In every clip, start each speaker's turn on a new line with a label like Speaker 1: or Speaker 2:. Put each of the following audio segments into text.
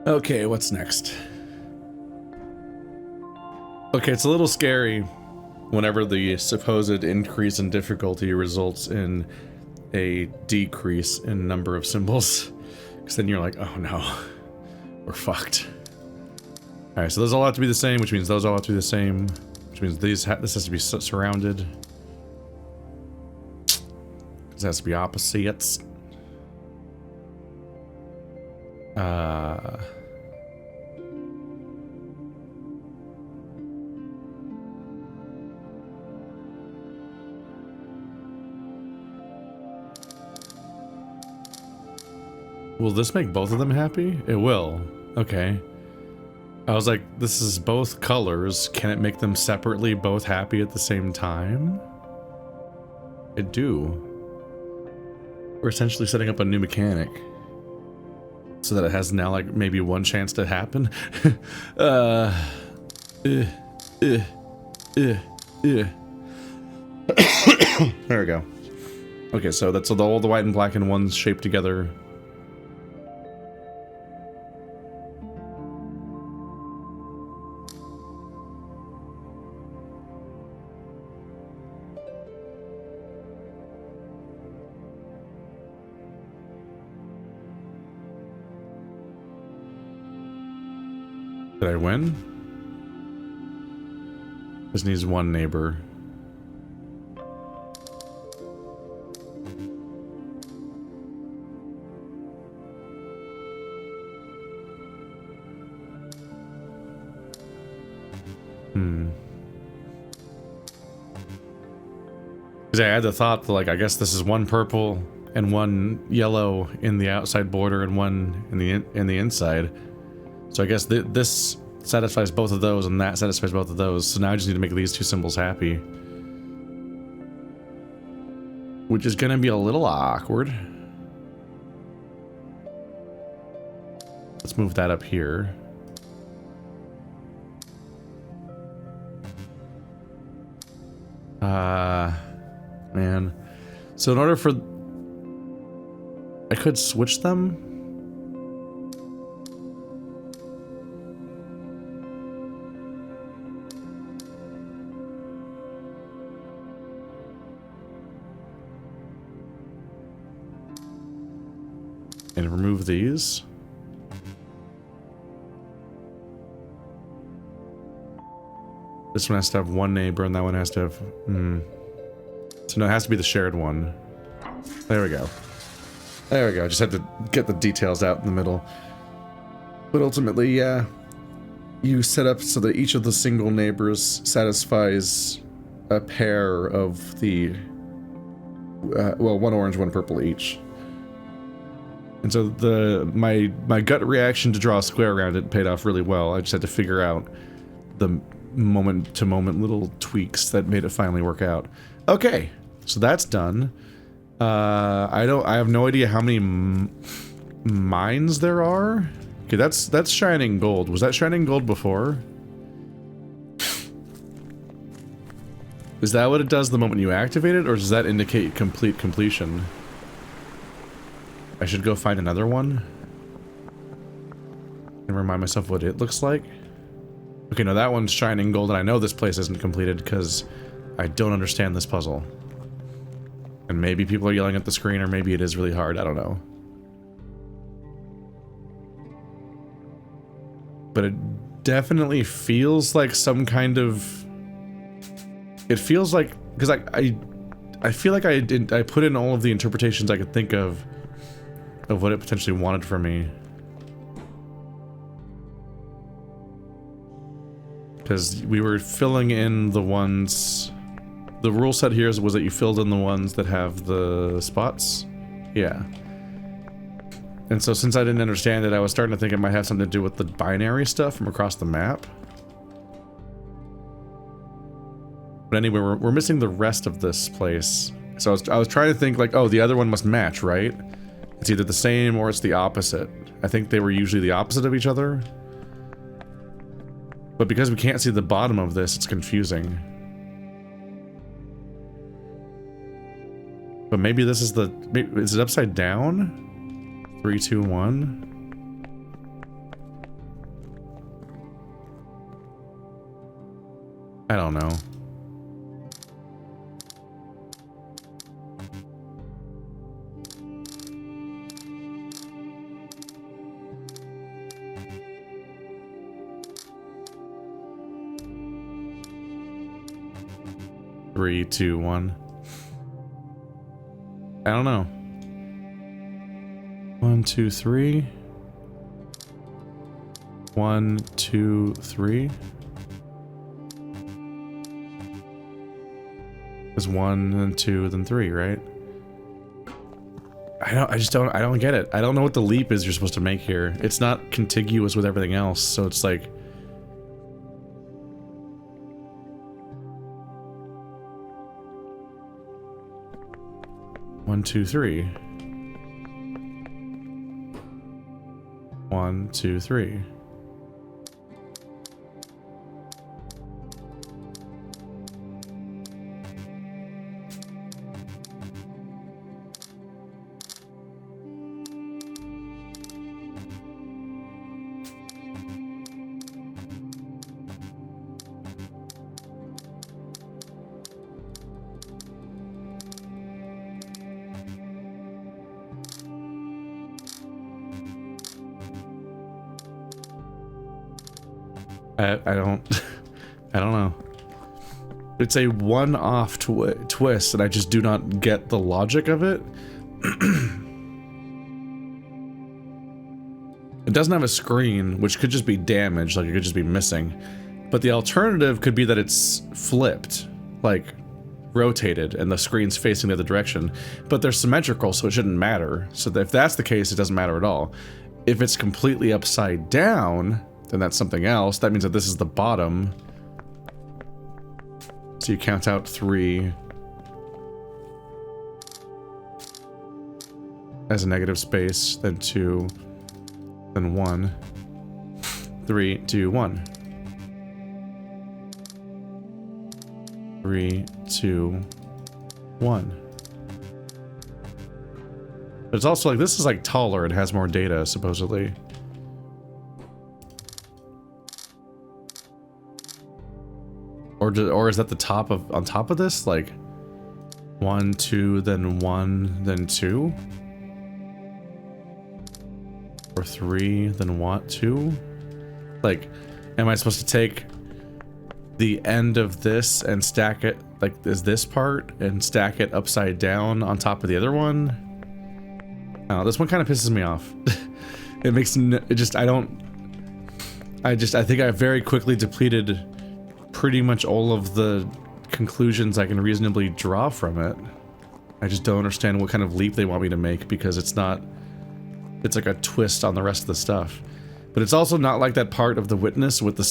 Speaker 1: Okay, what's next? Okay, it's a little scary whenever the supposed increase in difficulty results in a decrease in number of symbols. Because then you're like, oh no, we're fucked. Alright, so those all have to be the same, which means those all have to be the same. Which means this has to be surrounded. This has to be opposites. Will this make both of them happy? It will. Okay. I was like, this is both colors. Can it make them separately both happy at the same time? It do. We're essentially setting up a new mechanic. So that it has now, like, maybe one chance to happen. There we go. Okay, so that's all the white and black and ones shaped together. Did I win? This needs one neighbor. Because I had the thought that, like, I guess this is one purple and one yellow in the outside border and one in the inside. So I guess this satisfies both of those and that satisfies both of those. So now I just need to make these two symbols happy. Which is gonna be a little awkward. Let's move that up here. Man. So in order for... I could switch them? And remove these. This one has to have one neighbor and that one has to have... So no, it has to be the shared one. There we go. There we go. Just had to get the details out in the middle. But ultimately, yeah. You set up so that each of the single neighbors satisfies a pair of the... well, one orange, one purple each. And so my gut reaction to draw a square around it paid off really well. I just had to figure out the moment-to-moment little tweaks that made it finally work out. Okay, so that's done. I have no idea how many mines there are. Okay, that's shining gold. Was that shining gold before? Is that what it does the moment you activate it, or does that indicate complete completion? I should go find another one and remind myself what it looks like. Okay, no, that one's shining gold, and I know this place isn't completed because I don't understand this puzzle. And maybe people are yelling at the screen, or maybe it is really hard, I don't know. But it definitely feels like some kind of... It feels like... Because I feel like I put in all of the interpretations I could think of what it potentially wanted from me. Because we were filling in the ones... The rule set here was that you filled in the ones that have the spots. Yeah. And so since I didn't understand it, I was starting to think it might have something to do with the binary stuff from across the map. But anyway, we're missing the rest of this place. So I was trying to think like, oh, the other one must match, right? It's either the same or it's the opposite. I think they were usually the opposite of each other. But because we can't see the bottom of this, it's confusing. But maybe this is the... Is it upside down? 3, 2, 1? I don't know. Three, two, one. I don't know. 1, 2, 3. 1, 2, 3. There's 1, then 2, then 3, right? I don't get it. I don't know what the leap is you're supposed to make here. It's not contiguous with everything else, so it's like... One, two, three. 1, 2, 3. I don't I don't know. It's a one-off twist and I just do not get the logic of it. It doesn't have a screen, which could just be damaged, like it could just be missing. But the alternative could be that it's flipped, like rotated, and the screen's facing the other direction. But they're symmetrical, so it shouldn't matter. So if that's the case, it doesn't matter at all. If it's completely upside down, then that's something else. That means that this is the bottom. So you count out 3 as a negative space, then 2, then 1. 3, 2, 1. 3, 2, 1. But it's also like, this is like taller, it has more data, supposedly. Or is that the top of, on top of this? Like, 1, 2, then 1, then 2? Or 3, then 1, 2? Like, am I supposed to take the end of this and stack it, like, is this part, and stack it upside down on top of the other one? I don't know, this one kind of pisses me off. It makes, it just, I think I very quickly depleted pretty much all of the conclusions I can reasonably draw from it. I just don't understand what kind of leap they want me to make, because it's not, it's like a twist on the rest of the stuff. But it's also not like that part of The Witness with the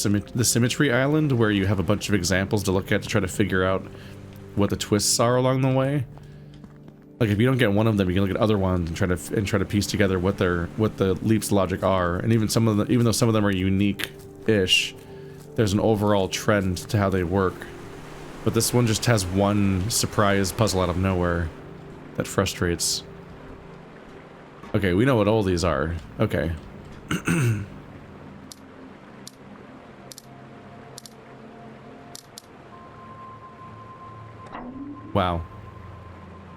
Speaker 1: Symmetry Island, where you have a bunch of examples to look at to try to figure out what the twists are along the way. Like, if you don't get one of them, you can look at other ones and try to piece together what the leaps of logic are. And even some of them, even though some of them are unique-ish, there's an overall trend to how they work. But this one just has one surprise puzzle out of nowhere that frustrates. Okay, we know what all these are. Okay. Wow.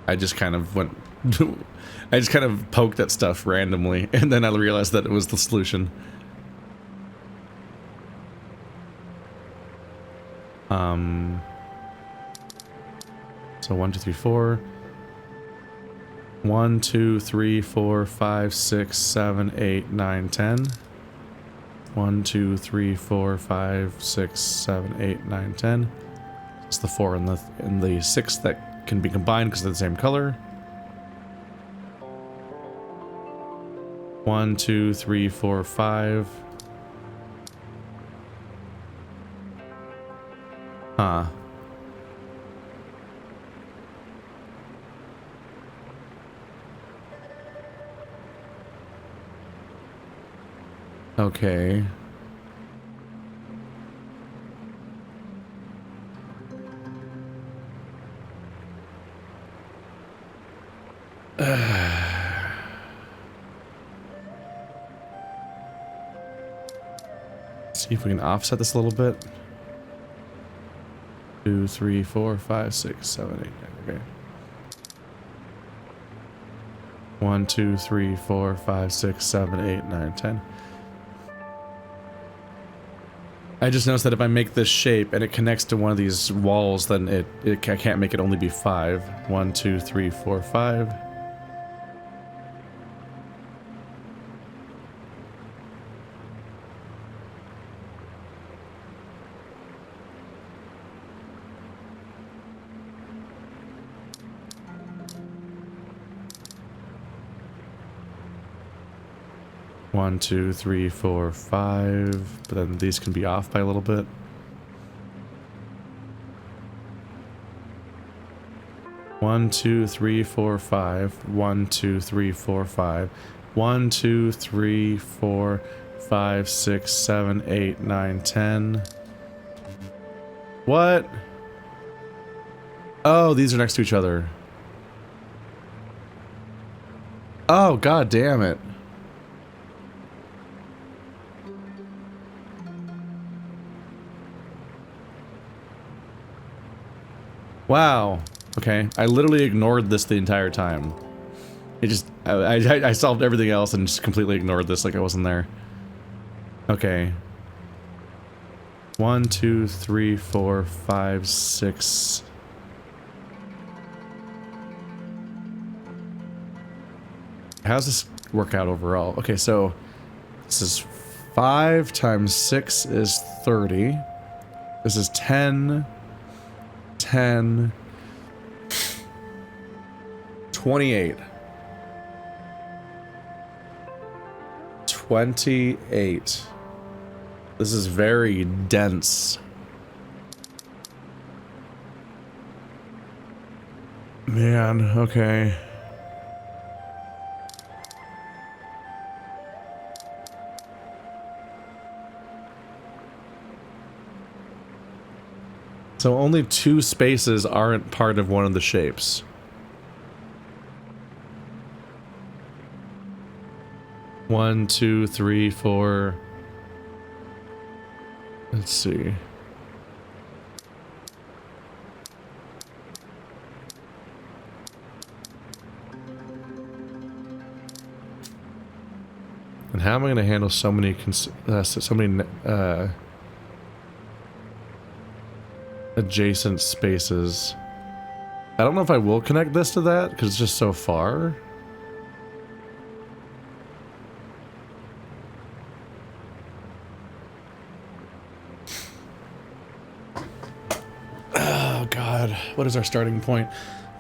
Speaker 1: I just kind of went... I just kind of poked at stuff randomly, and then I realized that it was the solution. So 1, 2, 3, 4. 1, 2, 3, 4, 5, 6, 7, 8, 9, 10. 1, 2, 3, 4, 5, 6, 7, 8, 9, 10. It's the 4 and the 6 that can be combined because they're the same color. 1, 2, 3, 4, 5. Huh. Okay. See if we can offset this a little bit. 2, 3, 4, 5, 6, 7, 8, 9. Okay. 1, 2, 3, 4, 5, 6, 7, 8, 9, 10. I just noticed that if I make this shape and it connects to one of these walls, then I can't make it only be 5. 1, 2, 3, 4, 5. One, 2, 3, 4, 5. But then these can be off by a little bit. One, 2, 3, 4, 5. 1, 2, 3, 4, 5. 1, 2, 3, 4, 5, 6, 7, 8, 9, 10. What? Oh, these are next to each other. Oh, god damn it. Wow. Okay. I literally ignored this the entire time. It just... I solved everything else and just completely ignored this like I wasn't there. Okay. 1, 2, 3, 4, 5, 6... How does this work out overall? Okay, so... This is 5 times 6 is 30. This is 10... 10, 28, 28. This is very dense. Man, okay. So only 2 spaces aren't part of one of the shapes. One, 2, 3, 4. Let's see. And how am I going to handle so many adjacent spaces? I don't know if I will connect this to that because it's just so far. Oh god, what is our starting point?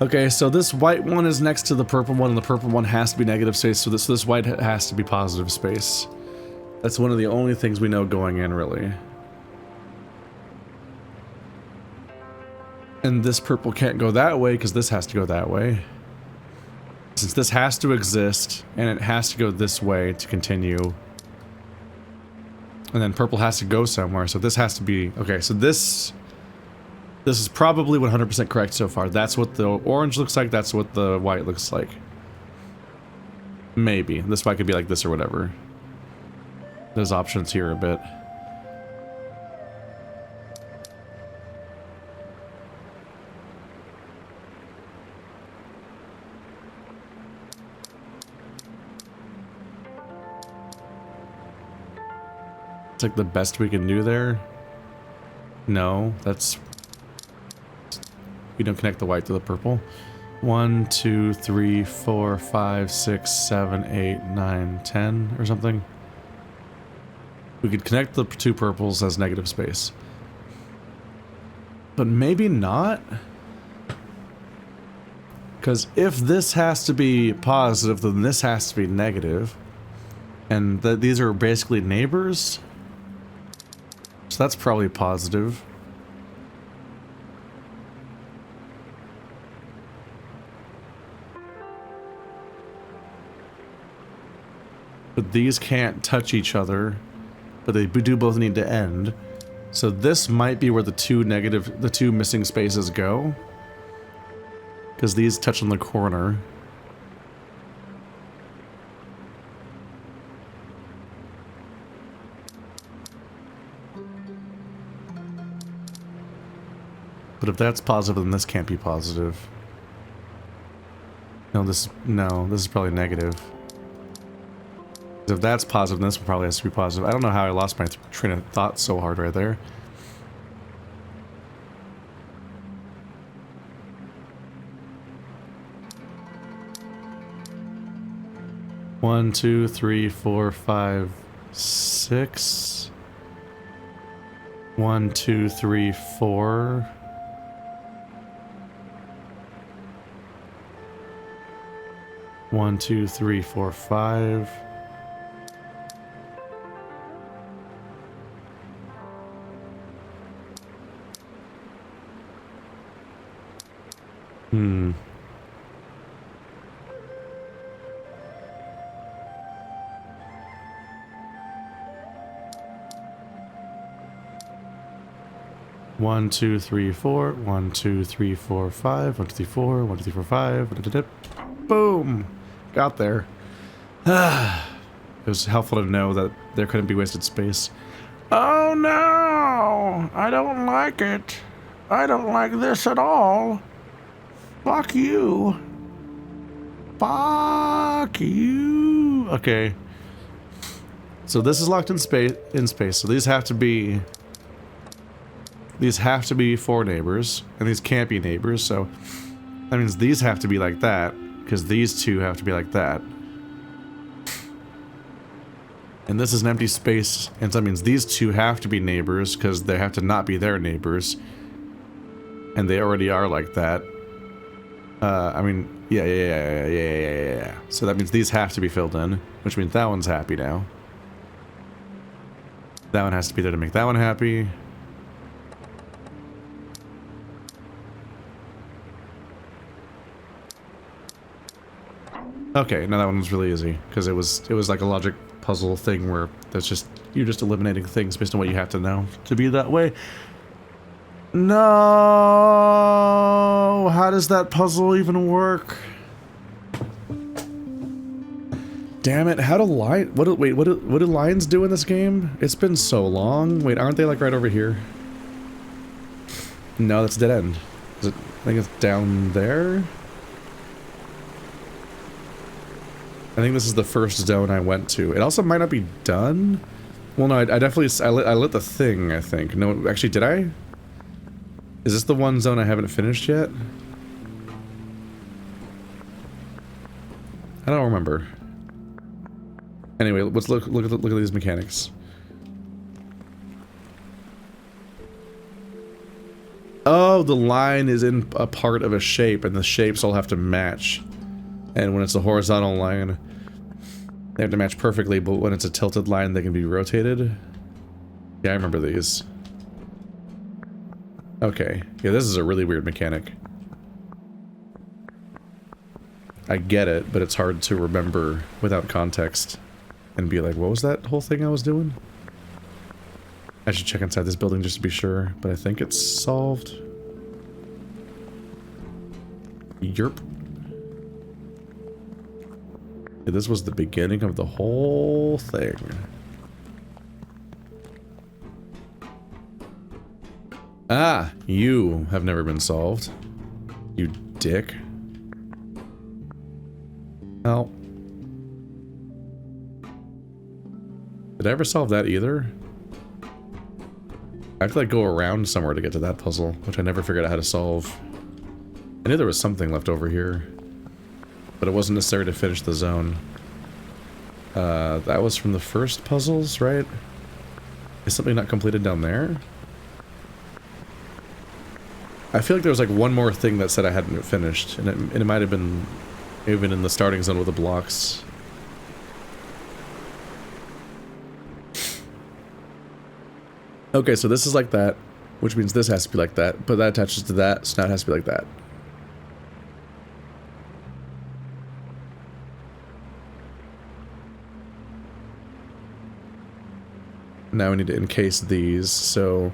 Speaker 1: Okay, so this white one is next to the purple one, and the purple one has to be negative space, so this white has to be positive space. That's one of the only things we know going in, really. And this purple can't go that way because this has to go that way. Since this has to exist, and it has to go this way to continue. And then purple has to go somewhere, so this has to be... Okay, so this is probably 100% correct so far. That's what the orange looks like, that's what the white looks like. Maybe. This white could be like this or whatever. There's options here a bit. It's like the best we can do there. No, that's... We don't connect the white to the purple. 1, 2, 3, 4, 5, 6, 7, 8, 9, 10 or something. We could connect the 2 purples as negative space. But maybe not? Because if this has to be positive, then this has to be negative. And these are basically neighbors. So that's probably positive. But these can't touch each other. But they do both need to end. So this might be where the 2 missing spaces go. Because these touch on the corner. But if that's positive, then this can't be positive. No, this is probably negative. If that's positive, then this one probably has to be positive. I don't know how I lost my train of thought so hard right there. One, two, three, four, five, six. 1, 2, 3, 4. One, two, three, four, 5. Hmm. One, two, three, four. 1, 2, 3, 4, 5. 1, 2, 3, 4. 1, 2, 3, 4, 5. Boom! Got there. It was helpful to know that there couldn't be wasted space. Oh no! I don't like it. I don't like this at all. Fuck you. Fuck you. Okay. So this is locked in space. So these have to be 4 neighbors, and these can't be neighbors. So that means these have to be like that, because these two have to be like that. And this is an empty space, and so that means these two have to be neighbors, because they have to not be their neighbors. And they already are like that. I mean, yeah. So that means these have to be filled in, which means that one's happy now. That one has to be there to make that one happy. Okay, now that one was really easy, because it was like a logic puzzle thing where that's just, you're just eliminating things based on what you have to know to be that way. No! How does that puzzle even work? Damn it, how do what do lions do in this game? It's been so long. Wait, aren't they like right over here? No, that's dead end. Is it, I think it's down there? I think this is the first zone I went to. It also might not be done. Well, no, I definitely, I lit the thing, I think. No, actually, did I? Is this the one zone I haven't finished yet? I don't remember. Anyway, let's look at these mechanics. Oh, the line is in a part of a shape, and the shapes all have to match. And when it's a horizontal line, they have to match perfectly, but when it's a tilted line, they can be rotated. Yeah, I remember these. Okay. Yeah, this is a really weird mechanic. I get it, but it's hard to remember without context. And be like, what was that whole thing I was doing? I should check inside this building just to be sure, but I think it's solved. Yerp. Yeah, this was the beginning of the whole thing. Ah, you have never been solved. You dick. Well. Did I ever solve that either? I have to like go around somewhere to get to that puzzle, which I never figured out how to solve. I knew there was something left over here, but it wasn't necessary to finish the zone. That was from the first puzzles, right? Is something not completed down there? I feel like there was like one more thing that said I hadn't finished, and it might have been even in the starting zone with the blocks. Okay, so this is like that, which means this has to be like that, but that attaches to that, so now it has to be like that. Now we need to encase these, so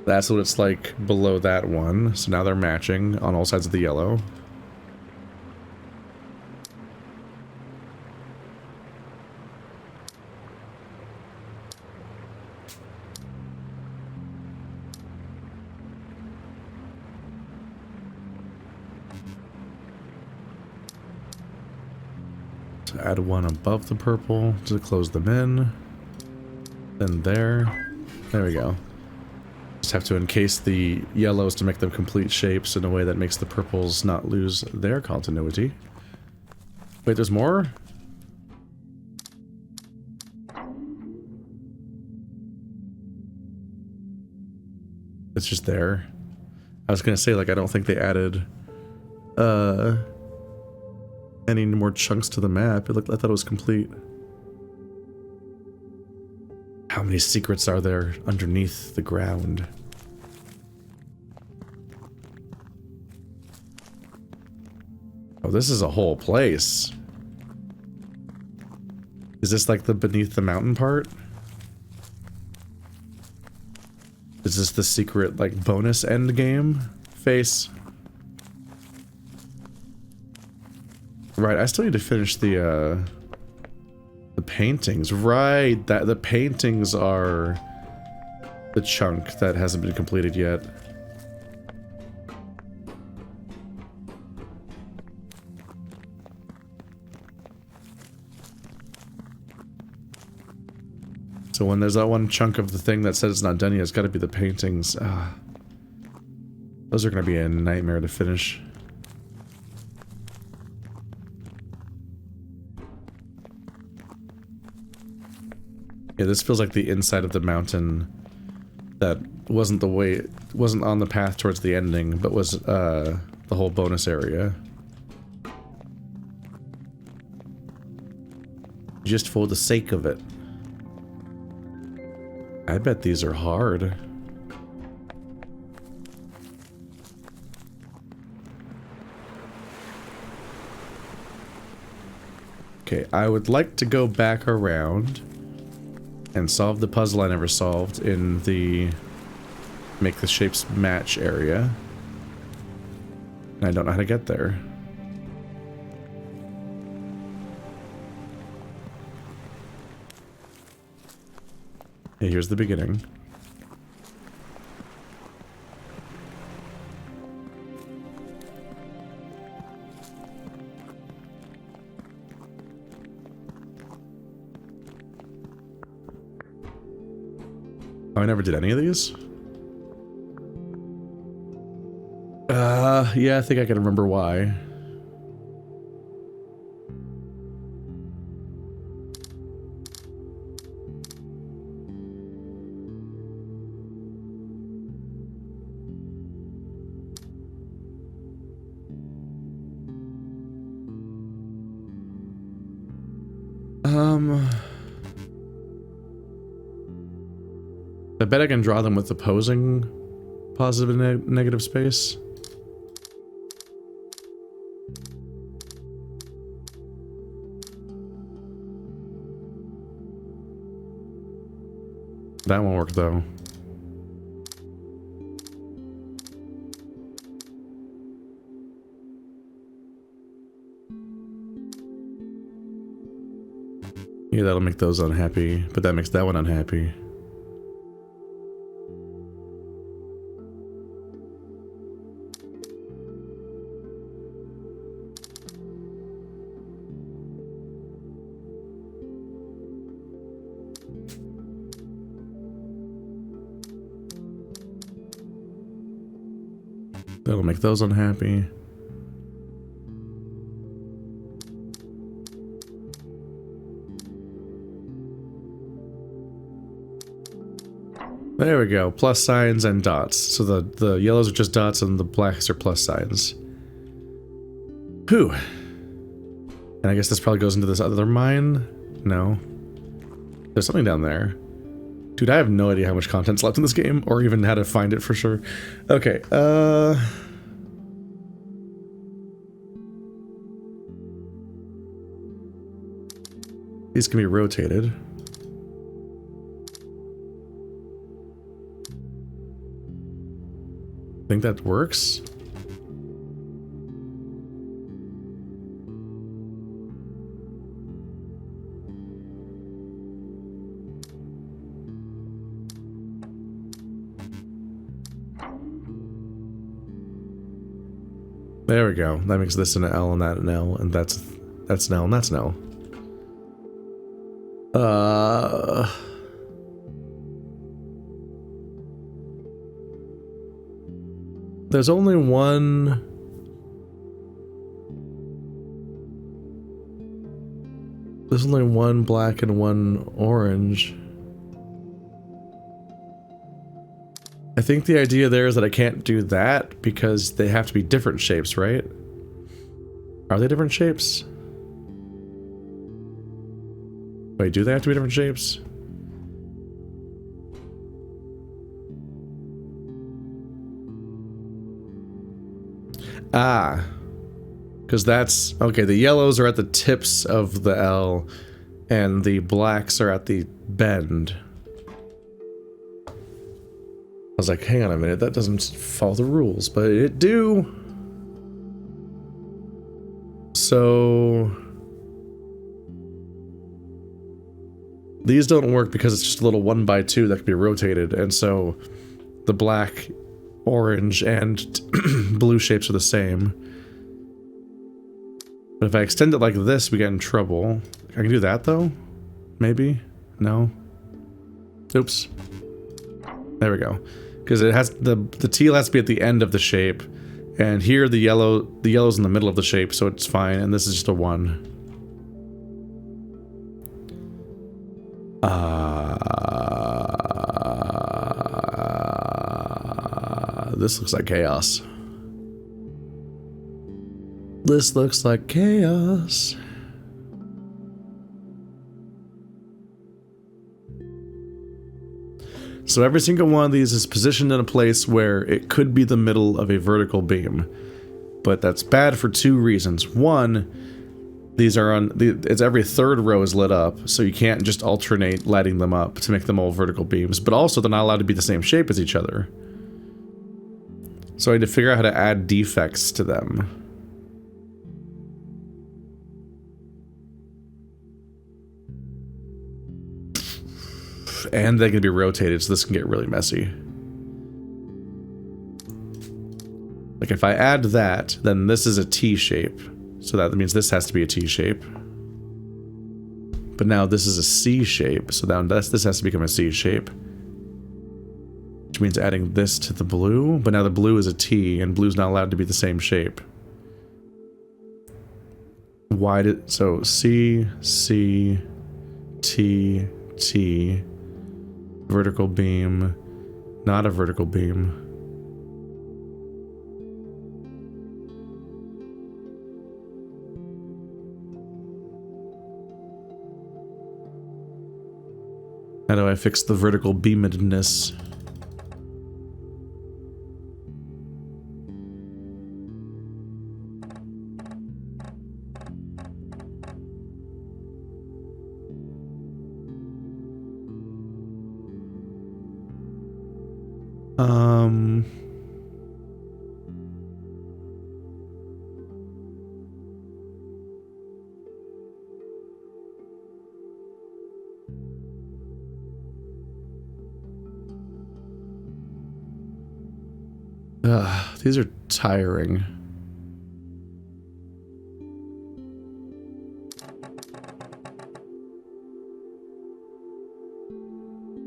Speaker 1: that's what it's like below that one, so now they're matching on all sides of the yellow. add one above the purple to close them in. Then there. There we go. Just have to encase the yellows to make them complete shapes in a way that makes the purples not lose their continuity. Wait, there's more? It's just there. I was gonna say, like, I don't think they added any more chunks to the map. I thought it was complete. How many secrets are there underneath the ground? Oh, this is a whole place. Is this like the beneath the mountain part? Is this the secret, like, bonus end game face? Right, I still need to finish the paintings. Right, that the paintings are the chunk that hasn't been completed yet. So when there's that one chunk of the thing that says it's not done yet, it's got to be the paintings. Those are going to be a nightmare to finish. Yeah, this feels like the inside of the mountain that wasn't the way, wasn't on the path towards the ending, but was the whole bonus area. Just for the sake of it. I bet these are hard. Okay, I would like to go back around and solve the puzzle I never solved in the make the shapes match area. And I don't know how to get there. Okay, here's the beginning. Oh, I never did any of these? Yeah, I think I can remember why. I bet I can draw them with opposing positive and negative space. That won't work though. Yeah, that'll make those unhappy, but that makes that one unhappy. That'll make those unhappy. There we go. Plus signs and dots. So the yellows are just dots and the blacks are plus signs. Whew. And I guess this probably goes into this other mine? No. There's something down there. Dude, I have no idea how much content's left in this game, or even how to find it for sure. Okay, these can be rotated. Think that works? There we go. That makes this an L and that an L, and that's an L and that's an L. There's only one. There's only one black and one orange. I think the idea there is that I can't do that because they have to be different shapes, right? Are they different shapes? Wait, do they have to be different shapes? Ah. Because that's... Okay, the yellows are at the tips of the L, and the blacks are at the bend. I was like, hang on a minute, that doesn't follow the rules, but it do. So... These don't work because it's just a little 1x2 that can be rotated, and so the black, orange, and blue shapes are the same. But if I extend it like this, we get in trouble. I can do that, though? Maybe? No? Oops. There we go. Because it has the teal has to be at the end of the shape, and here the yellow's in the middle of the shape, so it's fine, and this is just a 1. This looks like chaos. This looks like chaos. So every single one of these is positioned in a place where it could be the middle of a vertical beam. But that's bad for 2 reasons. One, these are on... It's every 3rd row is lit up, so you can't just alternate lighting them up to make them all vertical beams. But also, they're not allowed to be the same shape as each other. So I had to figure out how to add defects to them. And they can be rotated, so this can get really messy. Like if I add that, then this is a T shape. So that means this has to be a T shape. But now this is a C shape, so now this has to become a C shape. Which means adding this to the blue, but now the blue is a T, and blue's not allowed to be the same shape. Why did... So C, C, T, T... Vertical beam, not a vertical beam. How do I fix the vertical beamedness? These are tiring.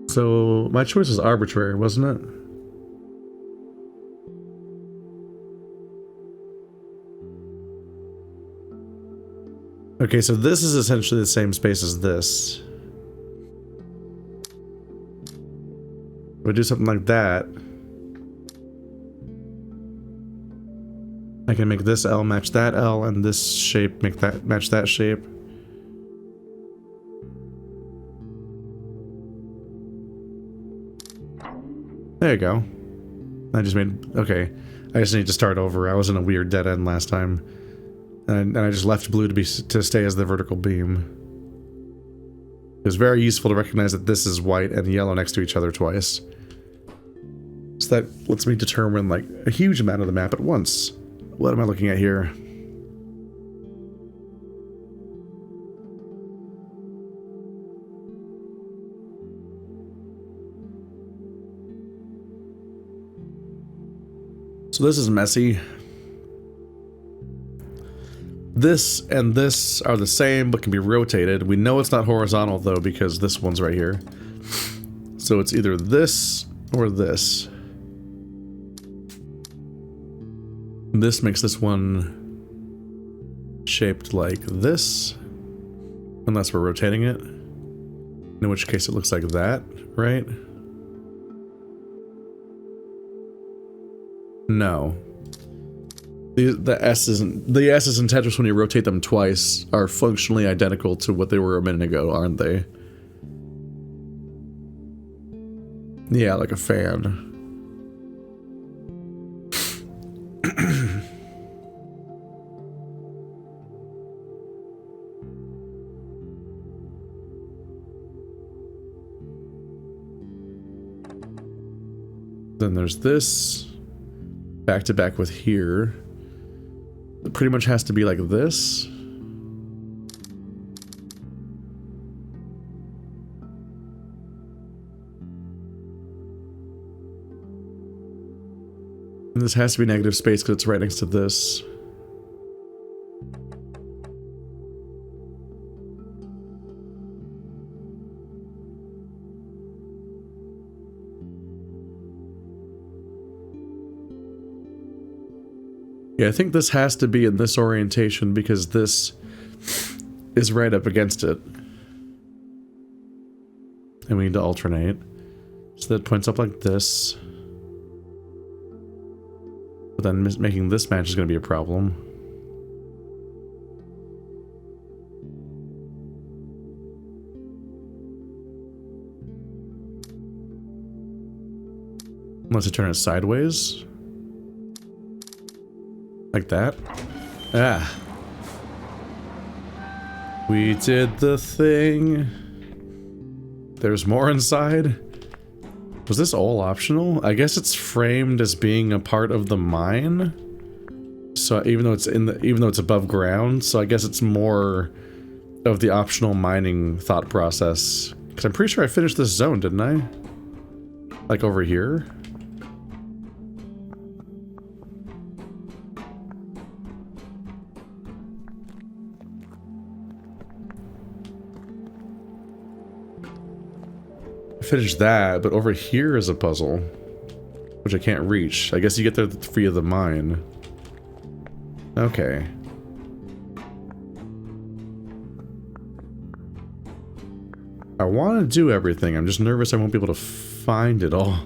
Speaker 1: So, my choice was arbitrary, wasn't it? Okay, so this is essentially the same space as this. If we do something like that, I can make this L match that L, and this shape make that match that shape. There you go. I just made... Okay. I just need to start over. I was in a weird dead end last time. And I just left blue to stay as the vertical beam. It was very useful to recognize that this is white and yellow next to each other twice. So that lets me determine, like, a huge amount of the map at once. What am I looking at here? So this is messy. This and this are the same, but can be rotated. We know it's not horizontal, though, because this one's right here. So it's either this or this. This makes this one shaped like this, unless we're rotating it. In which case it looks like that, right? No. The S's and Tetris, when you rotate them twice, are functionally identical to what they were a minute ago, aren't they? Yeah, like a fan. Then there's this, back to back with here. It pretty much has to be like this. And this has to be negative space because it's right next to this. Yeah, I think this has to be in this orientation because this is right up against it. And we need to alternate. So that points up like this. But then making this match is going to be a problem. Unless I turn it sideways. Like that. Ah. We did the thing. There's more inside. Was this all optional? I guess it's framed as being a part of the mine. So even though it's above ground, so I guess it's more of the optional mining thought process. Because I'm pretty sure I finished this zone, didn't I? Like over here? Finished that, but over here is a puzzle, which I can't reach. I guess you get there via the mine. Okay. I want to do everything. I'm just nervous I won't be able to find it all.